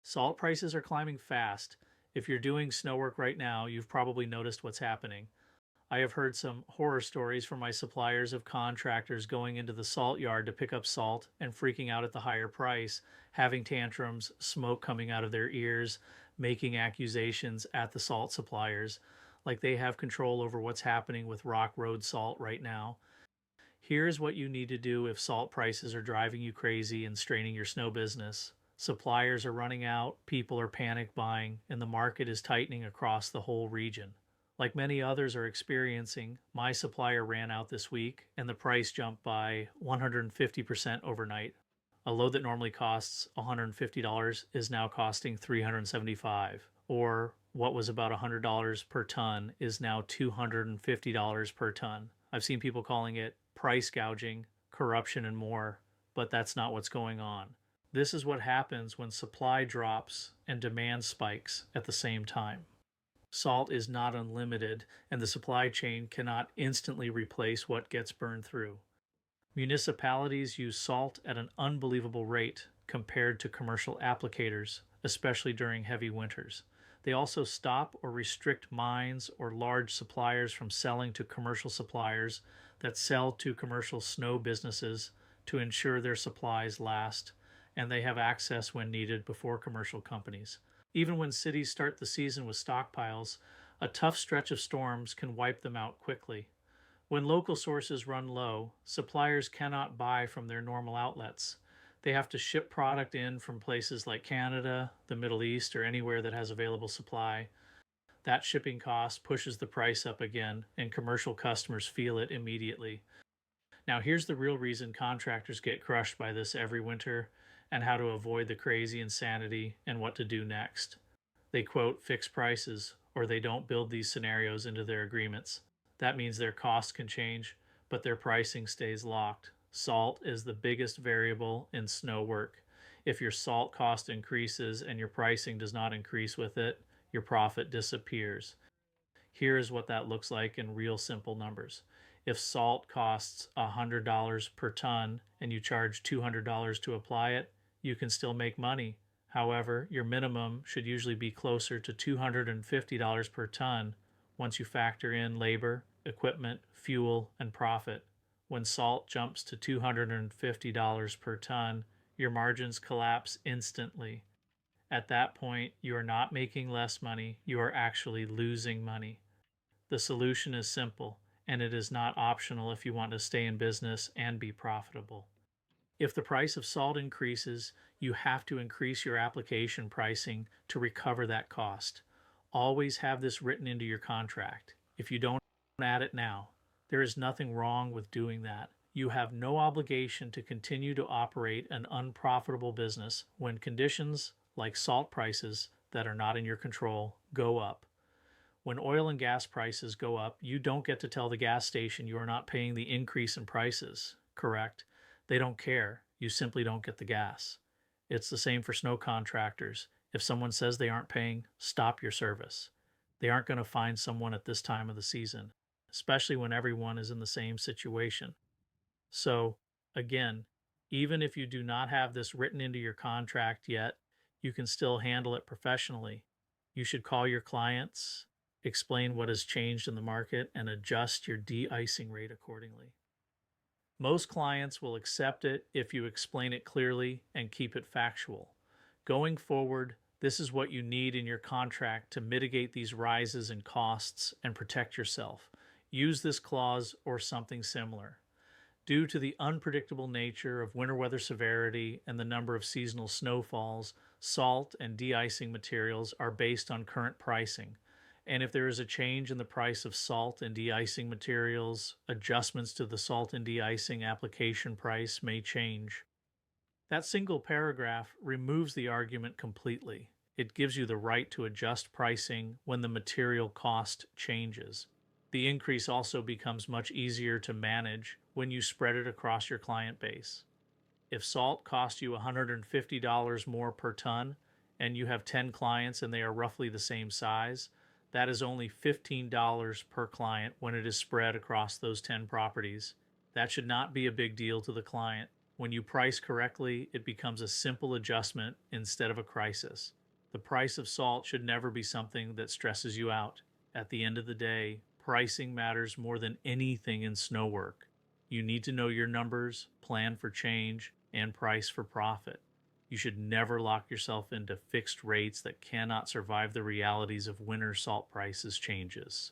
Salt prices are climbing fast. If you're doing snow work right now, you've probably noticed what's happening. I have heard some horror stories from my suppliers of contractors going into the salt yard to pick up salt and freaking out at the higher price, having tantrums, smoke coming out of their ears, making accusations at the salt suppliers, like they have control over what's happening with Rock Road salt right now. Here's what you need to do if salt prices are driving you crazy and straining your snow business. Suppliers are running out, people are panic buying, and the market is tightening across the whole region. Like many others are experiencing, my supplier ran out this week and the price jumped by 150% overnight. A load that normally costs $150 is now costing $375, or what was about $100 per ton is now $250 per ton. I've seen people calling it price gouging, corruption, and more, but that's not what's going on. This is what happens when supply drops and demand spikes at the same time. Salt is not unlimited, and the supply chain cannot instantly replace what gets burned through. Municipalities use salt at an unbelievable rate compared to commercial applicators, especially during heavy winters. They also stop or restrict mines or large suppliers from selling to commercial suppliers that sell to commercial snow businesses to ensure their supplies last, and they have access when needed before commercial companies. Even when cities start the season with stockpiles, a tough stretch of storms can wipe them out quickly. When local sources run low, suppliers cannot buy from their normal outlets. They have to ship product in from places like Canada, the Middle East, or anywhere that has available supply. That shipping cost pushes the price up again, and commercial customers feel it immediately. Now, here's the real reason contractors get crushed by this every winter and how to avoid the crazy insanity and what to do next. They quote fixed prices, or they don't build these scenarios into their agreements. That means their costs can change, but their pricing stays locked. Salt is the biggest variable in snow work. If your salt cost increases and your pricing does not increase with it, your profit disappears. Here is what that looks like in real simple numbers. If salt costs $100 per ton and you charge $200 to apply it, you can still make money. However, your minimum should usually be closer to $250 per ton once you factor in labor, equipment, fuel, and profit. When salt jumps to $250 per ton, your margins collapse instantly. At that point, you are not making less money, you are actually losing money. The solution is simple, and it is not optional if you want to stay in business and be profitable. If the price of salt increases, you have to increase your application pricing to recover that cost. Always have this written into your contract. If you don't add it now, there is nothing wrong with doing that. You have no obligation to continue to operate an unprofitable business when conditions, like salt prices that are not in your control, go up. When oil and gas prices go up, you don't get to tell the gas station you are not paying the increase in prices, correct? They don't care. You simply don't get the gas. It's the same for snow contractors. If someone says they aren't paying, stop your service. They aren't going to find someone at this time of the season, especially when everyone is in the same situation. So, again, even if you do not have this written into your contract yet, you can still handle it professionally. You should call your clients, explain what has changed in the market, and adjust your de-icing rate accordingly. Most clients will accept it if you explain it clearly and keep it factual. Going forward, this is what you need in your contract to mitigate these rises in costs and protect yourself. Use this clause or something similar. Due to the unpredictable nature of winter weather severity and the number of seasonal snowfalls, salt and de-icing materials are based on current pricing. And if there is a change in the price of salt and de-icing materials, adjustments to the salt and de-icing application price may change. That single paragraph removes the argument completely. It gives you the right to adjust pricing when the material cost changes. The increase also becomes much easier to manage when you spread it across your client base. If salt costs you $150 more per ton and you have 10 clients and they are roughly the same size, that is only $15 per client when it is spread across those 10 properties. That should not be a big deal to the client. When you price correctly, it becomes a simple adjustment instead of a crisis. The price of salt should never be something that stresses you out. At the end of the day, pricing matters more than anything in snow work. You need to know your numbers, plan for change, and price for profit. You should never lock yourself into fixed rates that cannot survive the realities of winter salt prices changes.